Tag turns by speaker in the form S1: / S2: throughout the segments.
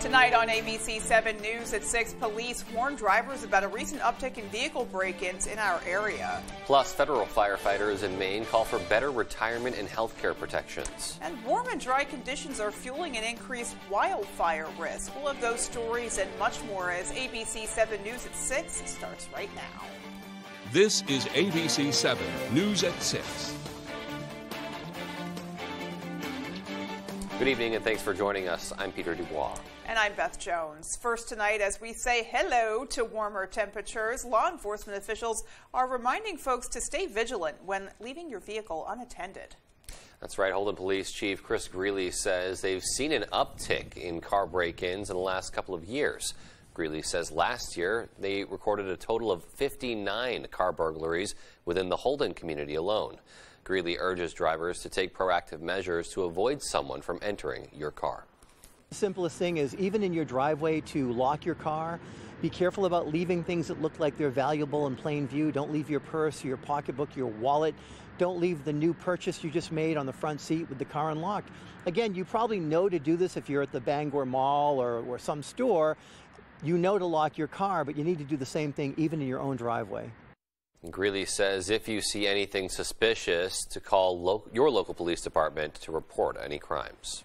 S1: Tonight on ABC 7 News at 6, police warn drivers about a recent uptick in vehicle break-ins in our area.
S2: Plus, federal firefighters in Maine call for better retirement and health care protections.
S1: And warm and dry conditions are fueling an increased wildfire risk. We'll have those stories and much more as ABC 7 News at 6 starts right now.
S3: This is ABC 7 News at 6.
S2: Good evening and thanks for joining us. I'm Peter Dubois.
S1: And I'm Beth Jones. First tonight, as we say hello to warmer temperatures, law enforcement officials are reminding folks to stay vigilant when leaving your vehicle unattended.
S2: That's right. Holden Police Chief Chris Greeley says they've seen an uptick in car break-ins in the last couple of years. Greeley says last year they recorded a total of 59 car burglaries within the Holden community alone. Greeley urges drivers to take proactive measures to avoid someone from entering your car.
S4: The simplest thing is, even in your driveway, to lock your car. Be careful about leaving things that look like they're valuable in plain view. Don't leave your purse, your pocketbook, your wallet. Don't leave the new purchase you just made on the front seat with the car unlocked. Again, you probably know to do this if you're at the Bangor Mall or some store. You know to lock your car, but you need to do the same thing even in your own driveway.
S2: Greeley says if you see anything suspicious, to call your local police department to report any crimes.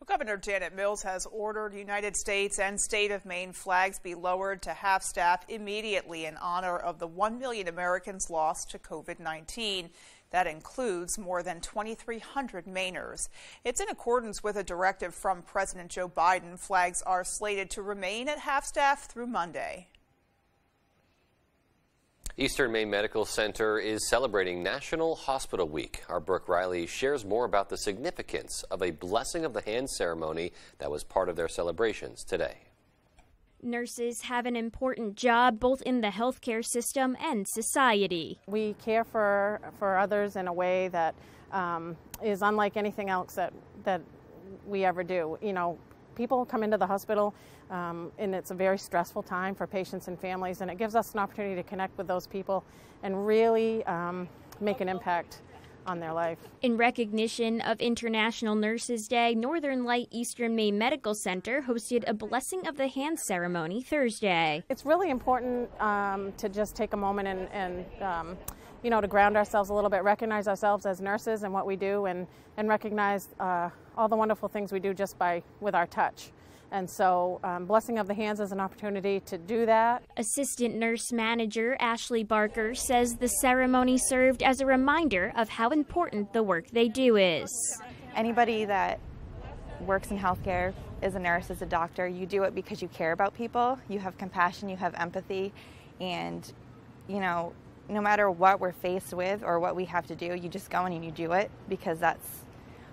S1: Governor Janet Mills has ordered United States and state of Maine flags be lowered to half-staff immediately in honor of the 1 million Americans lost to COVID-19. That includes more than 2,300 Mainers. It's in accordance with a directive from President Joe Biden. Flags are slated to remain at half-staff through Monday.
S2: Eastern Maine Medical Center is celebrating National Hospital Week. Our Brooke Riley shares more about the significance of a blessing of the hand ceremony that was part of their celebrations today.
S5: Nurses have an important job both in the healthcare system and society.
S6: We care for others in a way that is unlike anything else that we ever do. You know, people come into the hospital and it's a very stressful time for patients and families, and it gives us an opportunity to connect with those people and really make an impact on their life.
S5: In recognition of International Nurses Day, Northern Light Eastern Maine Medical Center hosted a Blessing of the Hand ceremony Thursday.
S6: It's really important to just take a moment and you know, to ground ourselves a little bit, recognize ourselves as nurses and what we do, and recognize all the wonderful things we do just with our touch. And so Blessing of the Hands is an opportunity to do that.
S5: Assistant Nurse Manager Ashley Barker says the ceremony served as a reminder of how important the work they do is.
S7: Anybody that works in healthcare, is a nurse, is a doctor, you do it because you care about people, you have compassion, you have empathy, and you know, no matter what we're faced with or what we have to do, you just go in and you do it because that's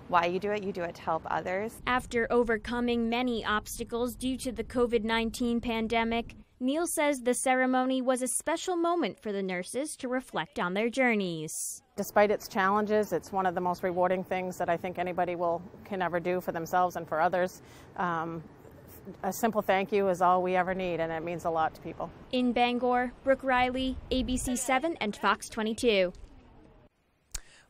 S7: why you do it to help others.
S5: After overcoming many obstacles due to the COVID-19 pandemic, Neil says the ceremony was a special moment for the nurses to reflect on their journeys.
S6: Despite its challenges, it's one of the most rewarding things that I think anybody can ever do for themselves and for others. A simple thank you is all we ever need, and it means a lot to people.
S5: In Bangor, Brooke Riley, ABC 7 and Fox 22.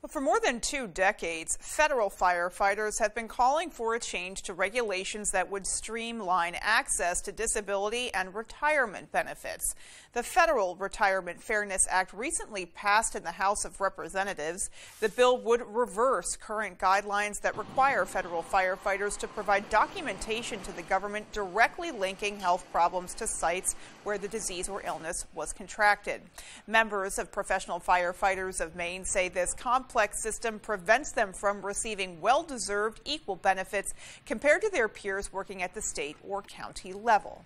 S1: Well, for more than 2 decades, federal firefighters have been calling for a change to regulations that would streamline access to disability and retirement benefits. The Federal Retirement Fairness Act recently passed in the House of Representatives. The bill would reverse current guidelines that require federal firefighters to provide documentation to the government directly linking health problems to sites where the disease or illness was contracted. Members of Professional Firefighters of Maine say this complex system prevents them from receiving well-deserved equal benefits compared to their peers working at the state or county level.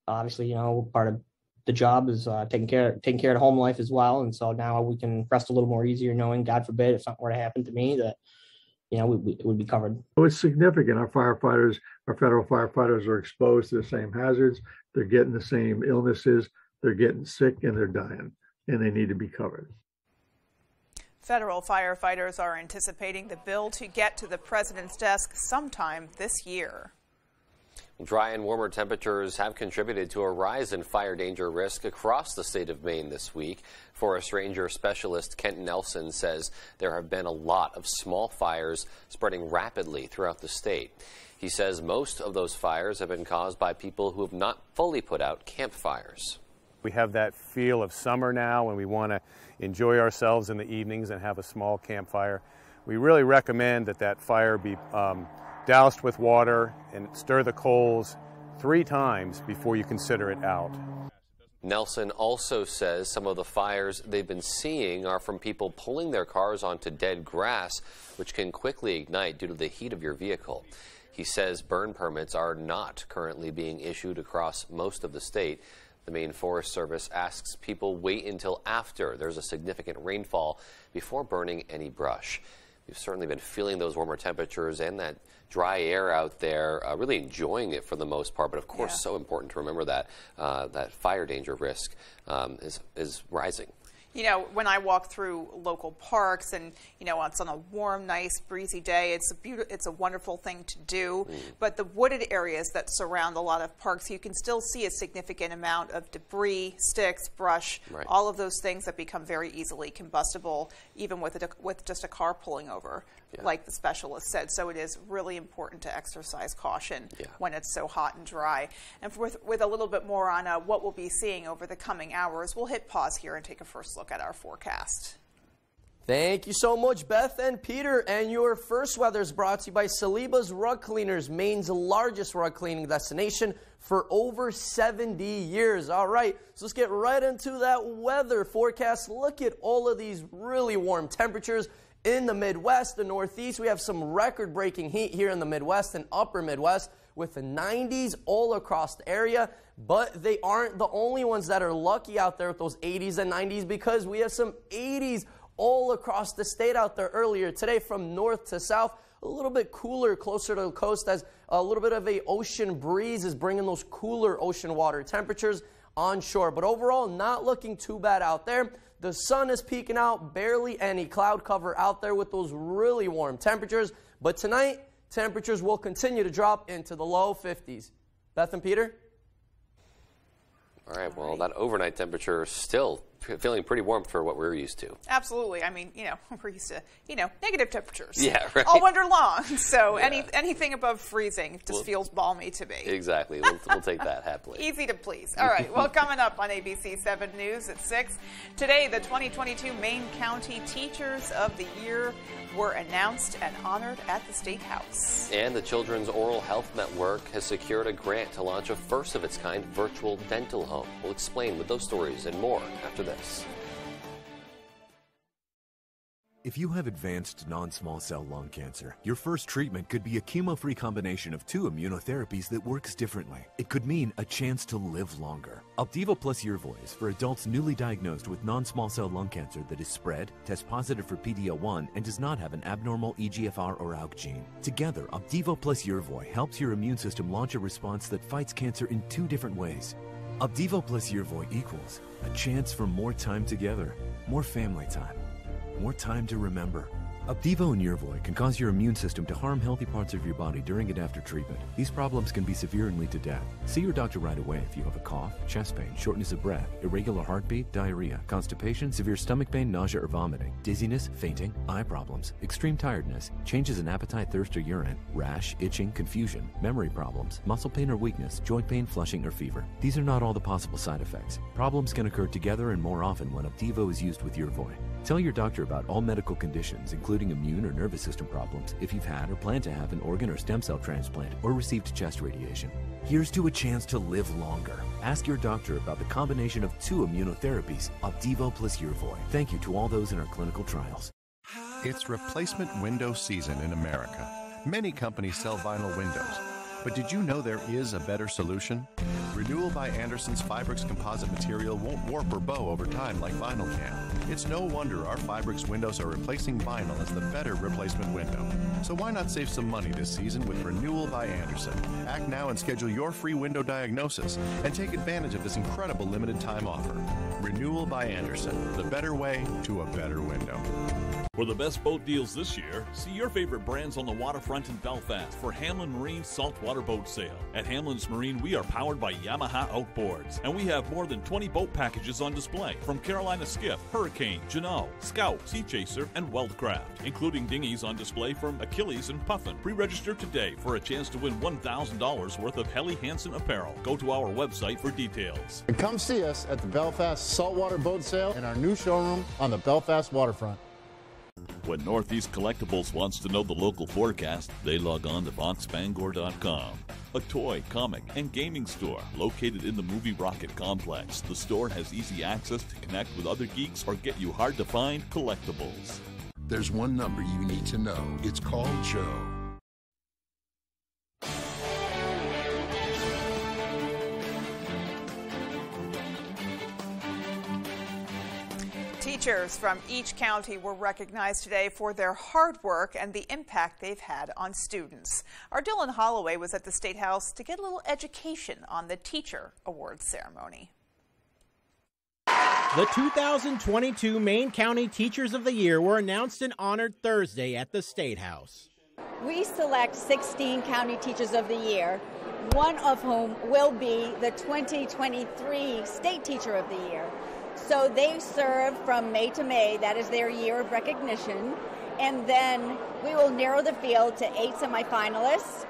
S8: Obviously, you know, part of the job is taking care of home life as well, and so now we can rest a little more easier knowing, God forbid, if something were to happen to me, that you know it would be covered.
S9: So it's significant. Our federal firefighters are exposed to the same hazards. They're getting the same illnesses. They're getting sick and they're dying, and they need to be covered.
S1: Federal firefighters are anticipating the bill to get to the president's desk sometime this year.
S2: Dry and warmer temperatures have contributed to a rise in fire danger risk across the state of Maine this week. Forest Ranger Specialist Kent Nelson says there have been a lot of small fires spreading rapidly throughout the state. He says most of those fires have been caused by people who have not fully put out campfires.
S10: We have that feel of summer now and we want to enjoy ourselves in the evenings and have a small campfire. We really recommend that fire be doused with water and stir the coals 3 times before you consider it out.
S2: Nelson also says some of the fires they've been seeing are from people pulling their cars onto dead grass, which can quickly ignite due to the heat of your vehicle. He says burn permits are not currently being issued across most of the state. The Maine Forest Service asks people wait until after there's a significant rainfall before burning any brush. We've certainly been feeling those warmer temperatures and that dry air out there, really enjoying it for the most part. But of course, so important to remember that that fire danger risk is rising.
S1: You know, when I walk through local parks and, you know, it's on a warm, nice, breezy day, it's a wonderful thing to do. But the wooded areas that surround a lot of parks, you can still see a significant amount of debris, sticks, brush, all of those things that become very easily combustible, even with just a car pulling over, like the specialist said. So it is really important to exercise caution when it's so hot and dry. And with a little bit more on what we'll be seeing over the coming hours, we'll hit pause here and take a first look at our forecast.
S11: Thank you so much, Beth and Peter. And your first weather is brought to you by Saliba's Rug Cleaners, Maine's largest rug cleaning destination for over 70 years. All right, so let's get right into that weather forecast. Look at all of these really warm temperatures in the Midwest, the Northeast. We have some record-breaking heat here in the Midwest and upper Midwest with the 90s all across the area. But they aren't the only ones that are lucky out there with those 80s and 90s, because we have some 80s all across the state out there earlier today from north to south. A little bit cooler closer to the coast as a little bit of a ocean breeze is bringing those cooler ocean water temperatures onshore. But overall, not looking too bad out there. The sun is peeking out, barely any cloud cover out there with those really warm temperatures. But tonight, temperatures will continue to drop into the low 50s. Beth and Peter?
S2: All right, well, that overnight temperature is still feeling pretty warm for what we're used to.
S1: Absolutely. I mean, you know, we're used to, you know, negative temperatures.
S2: Yeah, right.
S1: All winter long. So anything above freezing just feels balmy to me.
S2: Exactly. We'll take that happily.
S1: Easy to please. All right. Well, coming up on ABC 7 News at 6, today the 2022 Maine County Teachers of the Year were announced and honored at the State House.
S2: And the Children's Oral Health Network has secured a grant to launch a first-of-its-kind virtual dental home. We'll explain with those stories and more after this.
S12: If you have advanced non-small cell lung cancer, your first treatment could be a chemo-free combination of 2 immunotherapies that works differently. It could mean a chance to live longer. Opdivo plus Yervoy is for adults newly diagnosed with non-small cell lung cancer that is spread, tests positive for PD-L1, and does not have an abnormal EGFR or ALK gene. Together, Opdivo plus Yervoy helps your immune system launch a response that fights cancer in 2 different ways. Opdivo plus Yervoy equals a chance for more time together, more family time, more time to remember. Opdivo and Yervoy can cause your immune system to harm healthy parts of your body during and after treatment. These problems can be severe and lead to death. See your doctor right away if you have a cough, chest pain, shortness of breath, irregular heartbeat, diarrhea, constipation, severe stomach pain, nausea or vomiting, dizziness, fainting, eye problems, extreme tiredness, changes in appetite, thirst or urine, rash, itching, confusion, memory problems, muscle pain or weakness, joint pain, flushing or fever. These are not all the possible side effects. Problems can occur together and more often when Opdivo is used with Yervoy. Tell your doctor about all medical conditions, including immune or nervous system problems, if you've had or plan to have an organ or stem cell transplant or received chest radiation. Here's to a chance to live longer. Ask your doctor about the combination of 2 immunotherapies, Opdivo plus Yervoy. Thank you to all those in our clinical trials.
S13: It's replacement window season in America. Many companies sell vinyl windows. But did you know there is a better solution? Renewal by Andersen's Fibrix composite material won't warp or bow over time like vinyl can. It's no wonder our Fibrix windows are replacing vinyl as the better replacement window. So why not save some money this season with Renewal by Andersen? Act now and schedule your free window diagnosis and take advantage of this incredible limited time offer. Renewal by Andersen, the better way to a better window.
S14: For the best boat deals this year, see your favorite brands on the waterfront in Belfast for Hamlin Marine's Saltwater Boat Sale. At Hamlin's Marine, we are powered by Yamaha Outboards, and we have more than 20 boat packages on display from Carolina Skiff, Hurricane, Jeanneau, Scout, Sea Chaser, and Weldcraft, including dinghies on display from Achilles and Puffin. Pre-register today for a chance to win $1,000 worth of Helly Hansen apparel. Go to our website for details.
S15: And come see us at the Belfast Saltwater Boat Sale in our new showroom on the Belfast waterfront.
S14: When Northeast Collectibles wants to know the local forecast, they log on to VoxBangor.com. A toy, comic, and gaming store located in the Movie Rocket complex. The store has easy access to connect with other geeks or get you hard-to-find collectibles.
S13: There's one number you need to know. It's called Joe.
S1: Teachers from each county were recognized today for their hard work and the impact they've had on students. Our Dylan Holloway was at the State House to get a little education on the Teacher Awards ceremony.
S16: The 2022 Maine County Teachers of the Year were announced and honored Thursday at the State House.
S17: We select 16 County Teachers of the Year, one of whom will be the 2023 State Teacher of the Year. So they serve from May to May, that is their year of recognition, and then we will narrow the field to 8 semifinalists,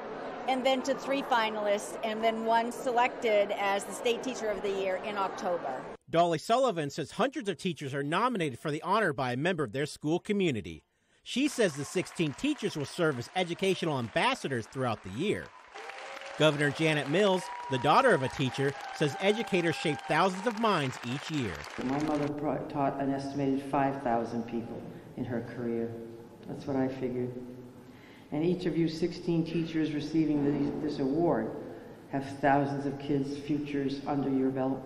S17: and then to 3 finalists, and then one selected as the State Teacher of the Year in October.
S16: Dolly Sullivan says hundreds of teachers are nominated for the honor by a member of their school community. She says the 16 teachers will serve as educational ambassadors throughout the year. Governor Janet Mills, the daughter of a teacher, says educators shape thousands of minds each year.
S18: My mother taught an estimated 5,000 people in her career. That's what I figured. And each of you 16 teachers receiving this award have thousands of kids' futures under your belt.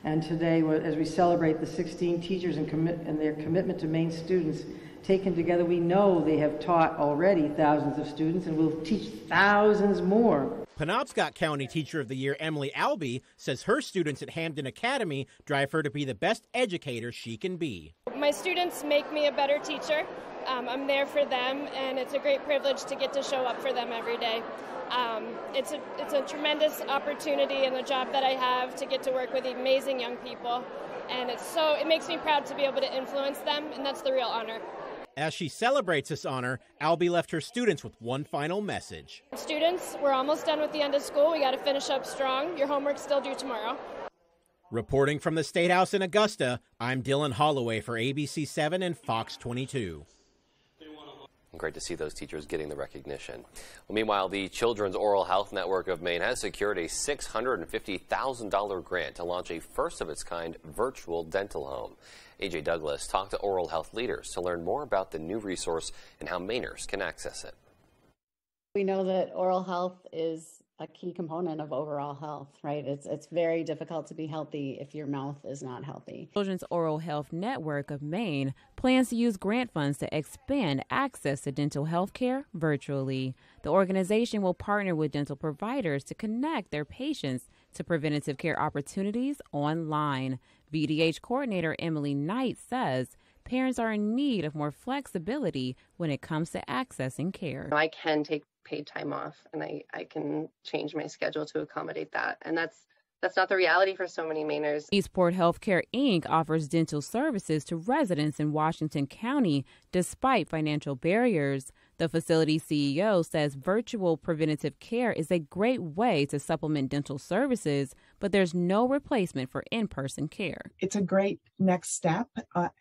S18: And today, as we celebrate the 16 teachers and their commitment to Maine students, taken together, we know they have taught already thousands of students and will teach thousands more.
S16: Penobscot County Teacher of the Year Emily Albee says her students at Hamden Academy drive her to be the best educator she can be.
S19: My students make me a better teacher. I'm there for them, and it's a great privilege to get to show up for them every day. It's a tremendous opportunity and the job that I have to get to work with amazing young people, and it makes me proud to be able to influence them, and that's the real honor.
S16: As she celebrates this honor, Albee left her students with one final message.
S19: Students, we're almost done with the end of school. We got to finish up strong. Your homework's still due tomorrow.
S16: Reporting from the State House in Augusta, I'm Dylan Holloway for ABC 7 and Fox 22.
S2: Great to see those teachers getting the recognition. Well, meanwhile, the Children's Oral Health Network of Maine has secured a $650,000 grant to launch a first-of-its-kind virtual dental home. A.J. Douglas talked to oral health leaders to learn more about the new resource and how Mainers can access it.
S20: We know that oral health is a key component of overall health, right? It's very difficult to be healthy if your mouth is not healthy.
S21: Children's Oral Health Network of Maine plans to use grant funds to expand access to dental health care virtually. The organization will partner with dental providers to connect their patients to preventative care opportunities online. VDH coordinator Emily Knight says parents are in need of more flexibility when it comes to accessing care.
S22: I can take paid time off, and I can change my schedule to accommodate that. And that's not the reality for so many Mainers.
S21: Eastport Healthcare, Inc. offers dental services to residents in Washington County despite financial barriers. The facility CEO says virtual preventative care is a great way to supplement dental services, but there's no replacement for in-person care.
S23: It's a great next step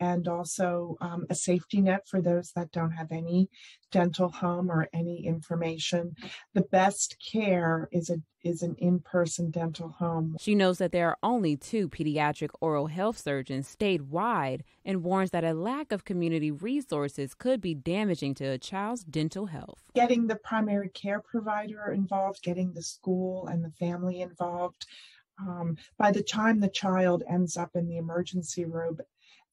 S23: and also a safety net for those that don't have any dental home or any information. The best care is an in-person dental home.
S21: She knows that there are only 2 pediatric oral health surgeons statewide and warns that a lack of community resources could be damaging to a child's dental health.
S23: Getting the primary care provider involved, getting the school and the family involved. By the time the child ends up in the emergency room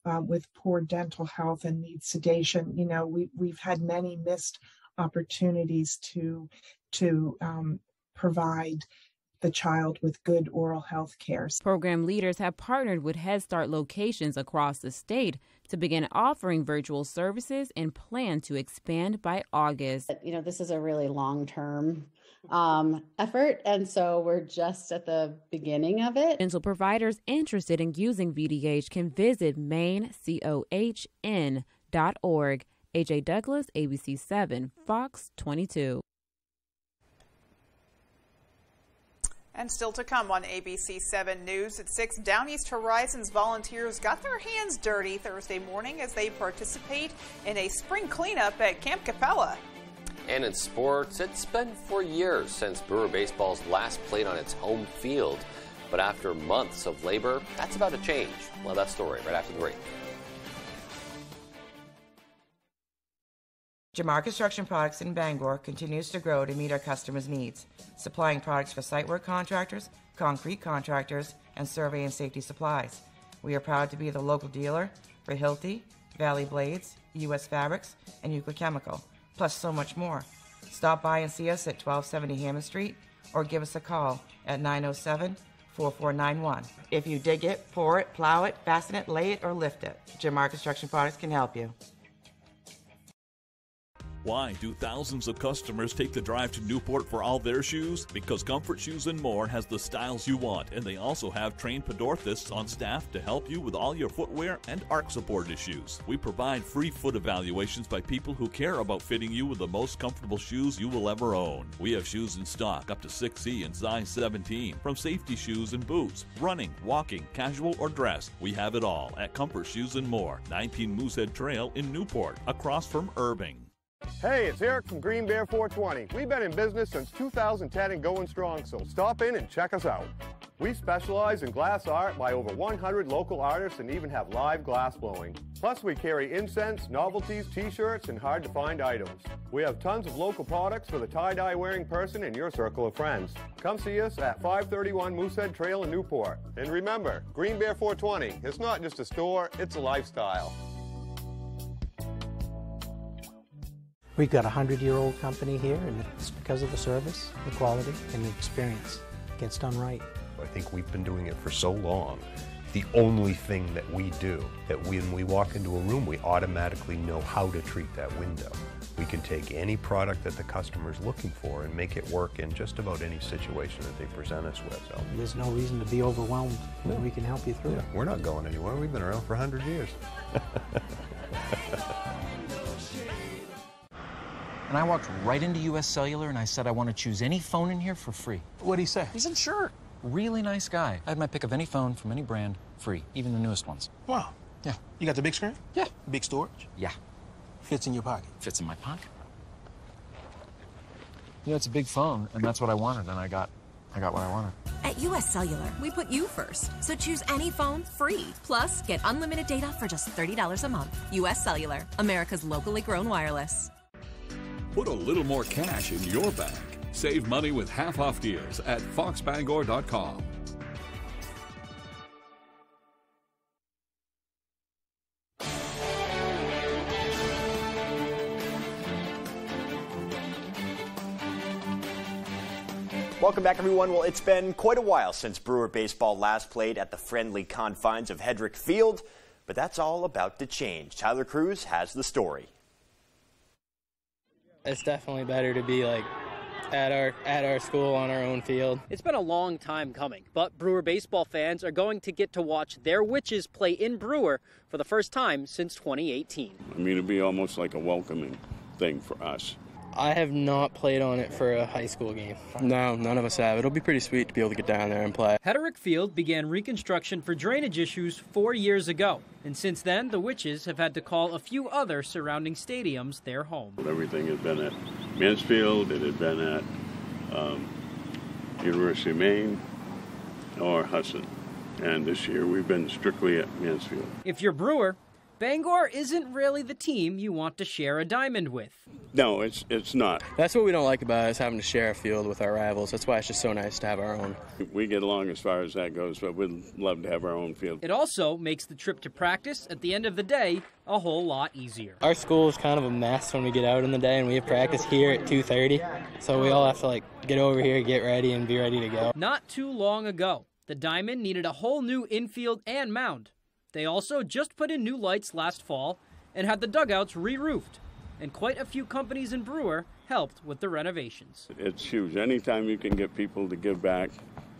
S23: with poor dental health and need sedation. You know, we've had many missed opportunities to provide the child with good oral health care.
S21: Program leaders have partnered with Head Start locations across the state to begin offering virtual services and plan to expand by August.
S20: You know, this is a really long-term effort, and so we're just at the beginning of it.
S21: Dental providers interested in using VDH can visit mainecohn.org. AJ Douglas, ABC 7, Fox 22.
S1: And still to come on ABC 7 News at 6, Downeast Horizons volunteers got their hands dirty Thursday morning as they participate in a spring cleanup at Camp Capella.
S2: And in sports, it's been 4 years since Brewer Baseball's last played on its home field. But after months of labor, that's about to change. We'll have that story right after the break.
S3: Jamar Construction Products in Bangor continues to grow to meet our customers' needs, supplying products for site work contractors, concrete contractors, and survey and safety supplies. We are proud to be the local dealer for Hilti, Valley Blades, U.S. Fabrics, and Euclid Chemical, plus so much more. Stop by and see us at 1270 Hammond Street or give us a call at 907-4491. If you dig it, pour it, plow it, fasten it, lay it, or lift it, Jamar Construction Products can help you.
S14: Why do thousands of customers take the drive to Newport for all their shoes? Because Comfort Shoes and More has the styles you want, and they also have trained podorthists on staff to help you with all your footwear and arch support issues. We provide free foot evaluations by people who care about fitting you with the most comfortable shoes you will ever own. We have shoes in stock up to 6C and size 17, from safety shoes and boots, running, walking, casual, or dress. We have it all at Comfort Shoes and More, 19 Moosehead Trail in Newport, across from Irving.
S4: Hey, it's Eric from Green Bear 420. We've been in business since 2010 and going strong, so stop in and check us out. We specialize in glass art by over 100 local artists and even have live glass blowing. Plus, we carry incense, novelties, t-shirts, and hard-to-find items. We have tons of local products for the tie-dye wearing person in your circle of friends. Come see us at 531 Moosehead Trail in Newport. And remember, Green Bear 420, it's not just a store, it's a lifestyle.
S7: We've got a 100-year-old company here, and it's because of the service, the quality, and the experience. It gets done right.
S24: I think we've been doing it for so long. The only thing that we do, that when we walk into a room, we automatically know how to treat that window. We can take any product that the customer's looking for and make it work in just about any situation that they present us with. So
S7: there's no reason to be overwhelmed. No. We can help you through it.
S24: We're not going anywhere. We've been around for 100 years.
S25: And I walked right into U.S. Cellular and I said I want to choose any phone in here for free.
S7: What'd he say?
S25: He said, sure. Really nice guy. I had my pick of any phone from any brand, free, even the newest ones.
S7: Wow.
S25: Yeah.
S7: You got the big screen?
S25: Yeah.
S7: Big storage?
S25: Yeah.
S7: Fits in your pocket?
S25: Fits in my pocket. Yeah, it's a big phone, and that's what I wanted, and I got what I wanted.
S26: At U.S. Cellular, we put you first. So choose any phone free. Plus, get unlimited data for just $30 a month. U.S. Cellular, America's locally grown wireless.
S14: Put a little more cash in your bank. Save money with half-off deals at foxbangor.com.
S27: Welcome back, everyone. Well, it's been quite a while since Brewer Baseball last played at the friendly confines of Hedrick Field, but that's all about to change. Tyler Cruz has the story.
S28: It's definitely better to be like at our school on our own field.
S29: It's been a long time coming, but Brewer baseball fans are going to get to watch their Witches play in Brewer for the first time since 2018.
S30: I mean, it'd be almost like a welcoming thing for us.
S28: I have not played on it for a high school game. No, none of us have. It'll be pretty sweet to be able to get down there and play.
S29: Hedrick Field began reconstruction for drainage issues 4 years ago, and since then, the Witches have had to call a few other surrounding stadiums their home.
S30: Everything had been at Mansfield, it had been at University of Maine or Hudson, and this year we've been strictly at Mansfield.
S29: If you're Brewer, Bangor isn't really the team you want to share a diamond with.
S30: No, it's not.
S28: That's what we don't like about it, is having to share a field with our rivals. That's why it's just so nice to have our own.
S30: We get along as far as that goes, but we'd love to have our own field.
S29: It also makes the trip to practice at the end of the day a whole lot easier.
S28: Our school is kind of a mess when we get out in the day, and we have practice here at 2:30. So we all have to get over here, get ready, and be ready to go.
S29: Not too long ago, the Diamond needed a whole new infield and mound. They also just put in new lights last fall and had the dugouts re-roofed. And quite a few companies in Brewer helped with the renovations.
S30: It's huge. Anytime you can get people to give back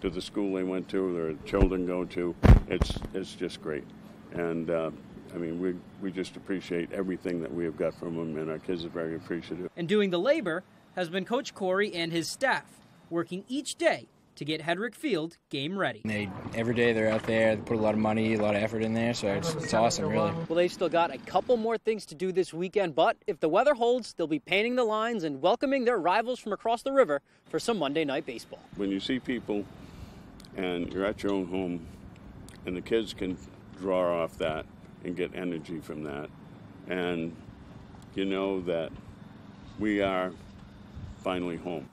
S30: to the school they went to, their children go to, it's just great. And I mean, we just appreciate everything that we have got from them, and our kids are very appreciative.
S29: And doing the labor has been Coach Corey and his staff, working each day to get Hedrick Field game ready.
S28: Every day they're out there, they put a lot of money, a lot of effort in there, so it's awesome, really.
S29: Well, they've still got a couple more things to do this weekend, but if the weather holds, they'll be painting the lines and welcoming their rivals from across the river for some Monday night baseball.
S30: When you see people and you're at your own home and the kids can draw off that and get energy from that, and you know that we are finally home.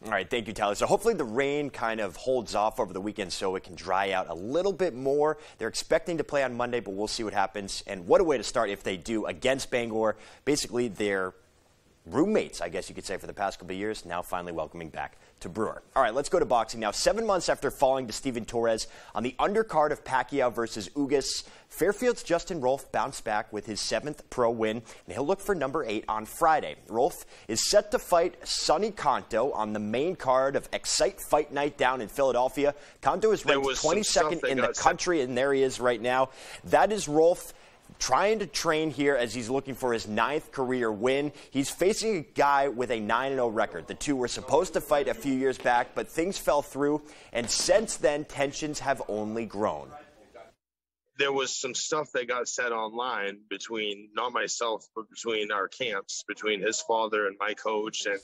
S27: All right, thank you, Tyler. So hopefully the rain kind of holds off over the weekend so it can dry out a little bit more. They're expecting to play on Monday, but we'll see what happens. And what a way to start if they do against Bangor. Basically, their roommates, I guess you could say, for the past couple of years, now finally welcoming back to Brewer. All right, let's go to boxing now. 7 months after falling to Steven Torres on the undercard of Pacquiao versus Ugas, Fairfield's Justin Rolfe bounced back with his 7th pro win, and he'll look for number 8 on Friday. Rolfe is set to fight Sonny Conto on the main card of Excite Fight Night down in Philadelphia. Conto is ranked 22nd in the country, and there he is right now. That is Rolfe trying to train here as he's looking for his 9th career win. He's facing a guy with a 9-0 record. The two were supposed to fight a few years back, but things fell through, and since then, tensions have only grown.
S5: There was some stuff that got said online between, not myself, but between our camps, between his father and my coach, and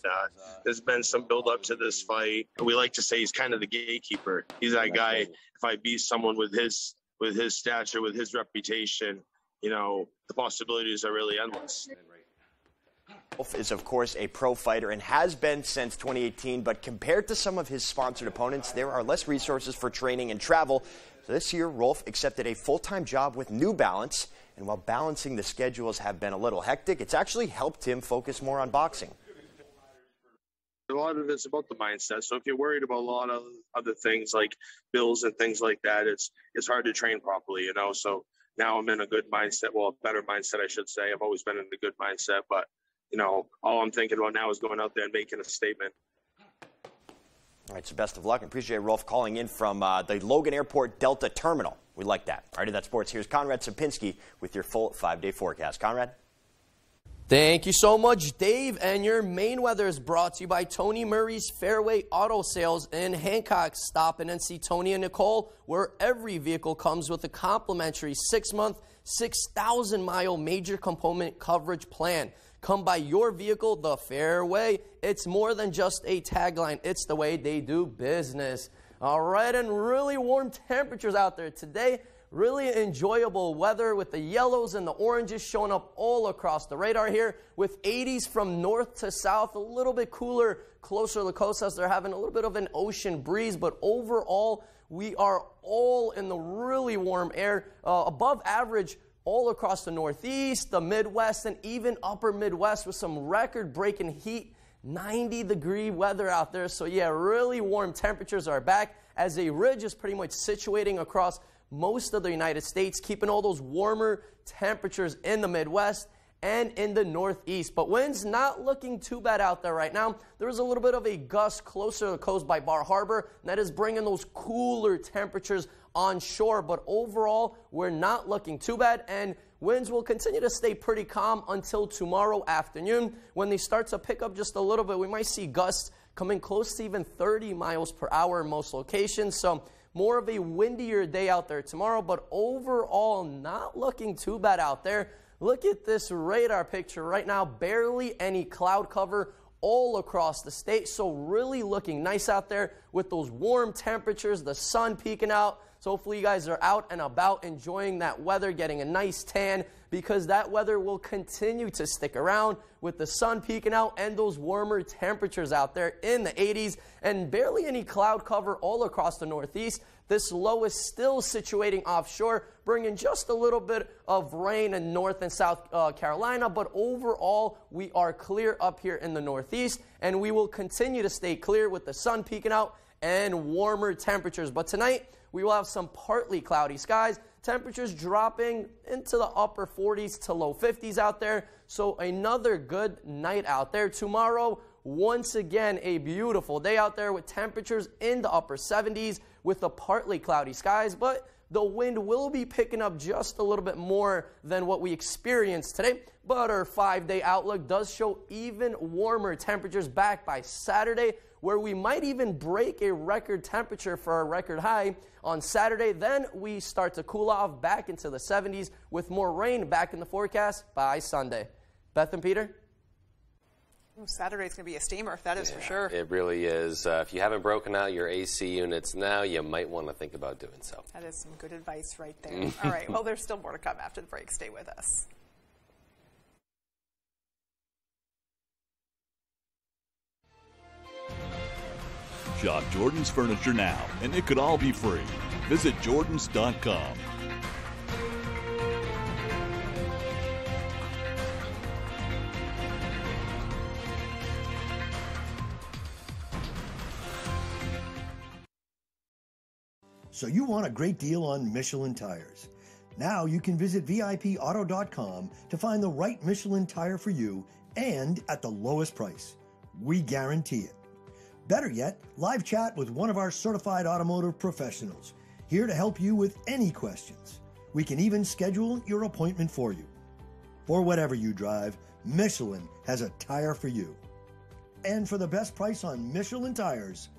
S5: there's been some build-up to this fight. We like to say he's kind of the gatekeeper. He's that guy, if I beat someone with his stature, with his reputation, you know, the possibilities are really endless.
S27: Rolfe is, of course, a pro fighter and has been since 2018, but compared to some of his sponsored opponents, there are less resources for training and travel. So this year, Rolfe accepted a full-time job with New Balance, and while balancing the schedules have been a little hectic, it's actually helped him focus more on boxing.
S5: A lot of it's about the mindset. So if you're worried about a lot of other things like bills and things like that, it's hard to train properly, you know. So now I'm in a good mindset, well, a better mindset, I should say. I've always been in a good mindset, but, you know, all I'm thinking about now is going out there and making a statement.
S27: All right, so best of luck. I appreciate Rolfe calling in from the Logan Airport Delta Terminal. We like that. All right, that's sports. Here's Conrad Sapinski with your full 5-day forecast. Conrad?
S6: Thank you so much, Dave. And your main weather is brought to you by Tony Murray's Fairway Auto Sales in Hancock. Stop in and see Tony and Nicole, where every vehicle comes with a complimentary 6-month, 6,000-mile major component coverage plan. Come by your vehicle the Fairway. It's more than just a tagline. It's the way they do business. All right, and really warm temperatures out there today. Really enjoyable weather with the yellows and the oranges showing up all across the radar here, with 80s from north to south, a little bit cooler closer to the coast as they're having a little bit of an ocean breeze, but overall we are all in the really warm air, above average all across the Northeast, the Midwest, and even upper Midwest with some record-breaking heat. 90-degree weather out there. So yeah, really warm temperatures are back as a ridge is pretty much situating across most of the United States, keeping all those warmer temperatures in the Midwest and in the Northeast. But winds not looking too bad out there right now. There is a little bit of a gust closer to the coast by Bar Harbor, and that is bringing those cooler temperatures on shore. But overall, we're not looking too bad, and winds will continue to stay pretty calm until tomorrow afternoon. When they start to pick up just a little bit, we might see gusts coming close to even 30 miles per hour in most locations. So more of a windier day out there tomorrow, but overall not looking too bad out there. Look at this radar picture right now. Barely any cloud cover all across the state. So really looking nice out there with those warm temperatures, the sun peeking out. So hopefully you guys are out and about enjoying that weather, getting a nice tan, because that weather will continue to stick around with the sun peeking out and those warmer temperatures out there in the 80s and barely any cloud cover all across the Northeast. This low is still situating offshore, bringing just a little bit of rain in North and South Carolina, but overall we are clear up here in the Northeast, and we will continue to stay clear with the sun peeking out and warmer temperatures. But tonight we will have some partly cloudy skies, temperatures dropping into the upper 40s to low 50s out there. So another good night out there. Tomorrow, once again, a beautiful day out there with temperatures in the upper 70s with the partly cloudy skies, but the wind will be picking up just a little bit more than what we experienced today. But our 5-day outlook does show even warmer temperatures back by Saturday, where we might even break a record temperature for a record high on Saturday. Then we start to cool off back into the 70s with more rain back in the forecast by Sunday. Beth and Peter?
S1: Saturday's going to be a steamer, that is for sure.
S2: It really is. If you haven't broken out your AC units now, you might want to think about doing so.
S1: That is some good advice right there. All right, well, there's still more to come after the break. Stay with us.
S14: Shop Jordan's Furniture now, and it could all be free. Visit Jordans.com.
S8: So you want a great deal on Michelin tires. Now you can visit VIPauto.com to find the right Michelin tire for you and at the lowest price. We guarantee it. Better yet, live chat with one of our certified automotive professionals, here to help you with any questions. We can even schedule your appointment for you. For whatever you drive, Michelin has a tire for you. And for the best price on Michelin tires,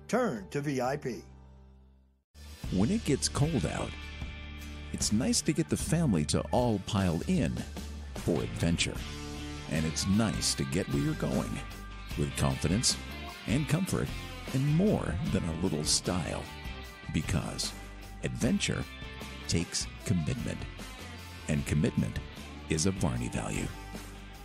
S8: turn to VIP.
S9: When it gets cold out, it's nice to get the family to all pile in for adventure. And it's nice to get where you're going with confidence and comfort and more than a little style. Because adventure takes commitment. And commitment is a Varney value.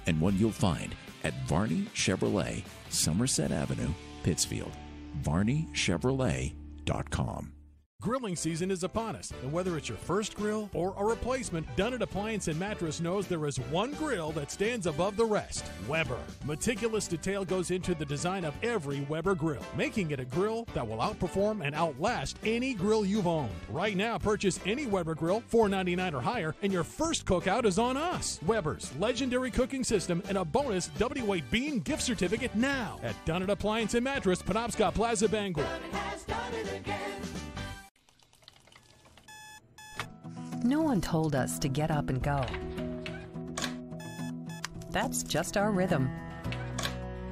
S9: And one you'll find at Varney Chevrolet, Somerset Avenue, Pittsfield. VarneyChevrolet.com.
S10: Grilling season is upon us, and whether it's your first grill or a replacement, Dunnett Appliance and Mattress knows there is one grill that stands above the rest: Weber. Meticulous detail goes into the design of every Weber grill, making it a grill that will outperform and outlast any grill you've owned. Right now, purchase any Weber grill, $4.99 or higher, and your first cookout is on us. Weber's legendary cooking system and a bonus W-Weight Bean gift certificate now at Dunnett Appliance and Mattress, Penobscot Plaza, Bangor.
S11: No one told us to get up and go. That's just our rhythm.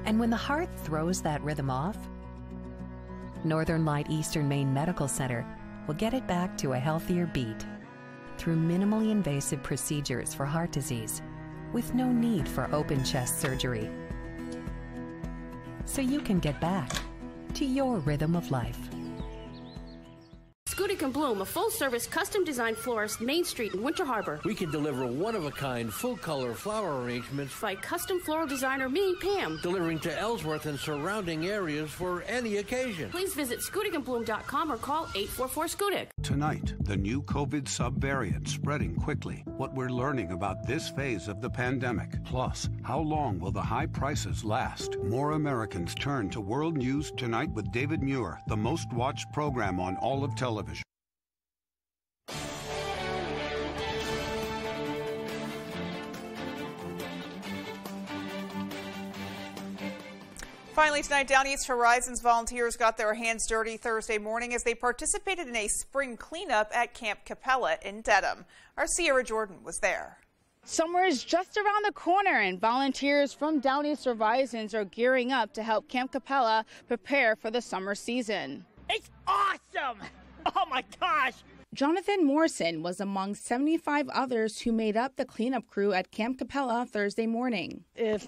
S11: And when the heart throws that rhythm off, Northern Light Eastern Maine Medical Center will get it back to a healthier beat through minimally invasive procedures for heart disease with no need for open chest surgery. So you can get back to your rhythm of life.
S12: Skudik & Bloom, a full-service, custom-designed florist, Main Street in Winter Harbor.
S13: We can deliver one-of-a-kind, full-color flower arrangements
S12: by custom floral designer me, Pam.
S13: Delivering to Ellsworth and surrounding areas for any occasion.
S12: Please visit SkudikandBloom.com or call 844-SKUDIK.
S15: Tonight, the new COVID subvariant spreading quickly. What we're learning about this phase of the pandemic. Plus, how long will the high prices last? More Americans turn to World News Tonight with David Muir, the most-watched program on all of television.
S1: Finally tonight, Down East Horizons volunteers got their hands dirty Thursday morning as they participated in a spring cleanup at Camp Capella in Dedham. Our Sierra Jordan was there.
S17: Summer is just around the corner, and volunteers from Down East Horizons are gearing up to help Camp Capella prepare for the summer season.
S18: It's awesome! Oh my gosh!
S17: Jonathan Morrison was among 75 others who made up the cleanup crew at Camp Capella Thursday morning.
S19: It's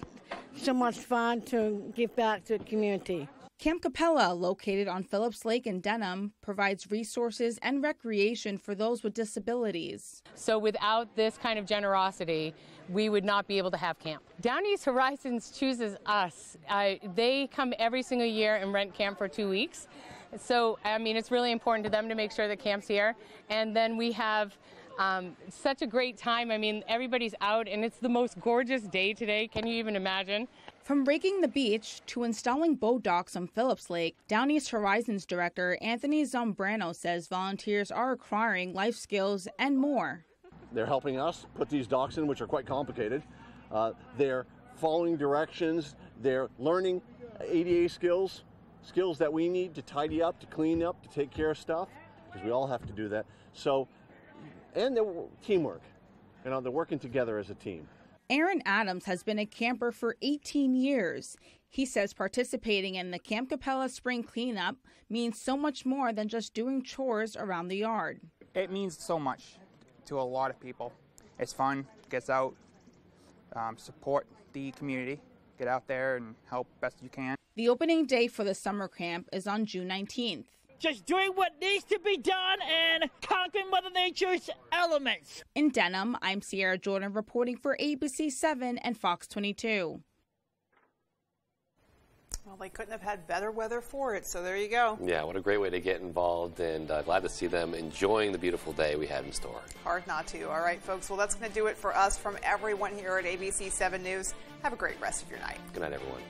S19: so much fun to give back to the community.
S17: Camp Capella, located on Phillips Lake in Denham, provides resources and recreation for those with disabilities.
S3: So without this kind of generosity, we would not be able to have camp. Down East Horizons chooses us. They come every single year and rent camp for 2 weeks. So, I mean, it's really important to them to make sure that camp's here. And then we have such a great time. I mean, everybody's out, and it's the most gorgeous day today. Can you even imagine?
S17: From raking the beach to installing boat docks on Phillips Lake, Down East Horizons Director Anthony Zambrano says volunteers are acquiring life skills and more.
S4: They're helping us put these docks in, which are quite complicated. They're following directions. They're learning ADA skills that we need to tidy up, to clean up, to take care of stuff, because we all have to do that. So, and they're teamwork. You know, they're working together as a team.
S17: Aaron Adams has been a camper for 18 years. He says participating in the Camp Capella Spring Cleanup means so much more than just doing chores around the yard.
S7: It means so much to a lot of people. It's fun, gets out, support the community, get out there and help best you can.
S17: The opening day for the summer camp is on June 19th.
S18: Just doing what needs to be done and conquering Mother Nature's elements.
S17: In Denham, I'm Sierra Jordan reporting for ABC 7 and Fox 22.
S1: Well, they couldn't have had better weather for it, so there you go.
S2: Yeah, what a great way to get involved, and glad to see them enjoying the beautiful day we have in store.
S1: Hard not to. All right, folks, well, that's going to do it for us from everyone here at ABC 7 News. Have a great rest of your night.
S2: Good night, everyone.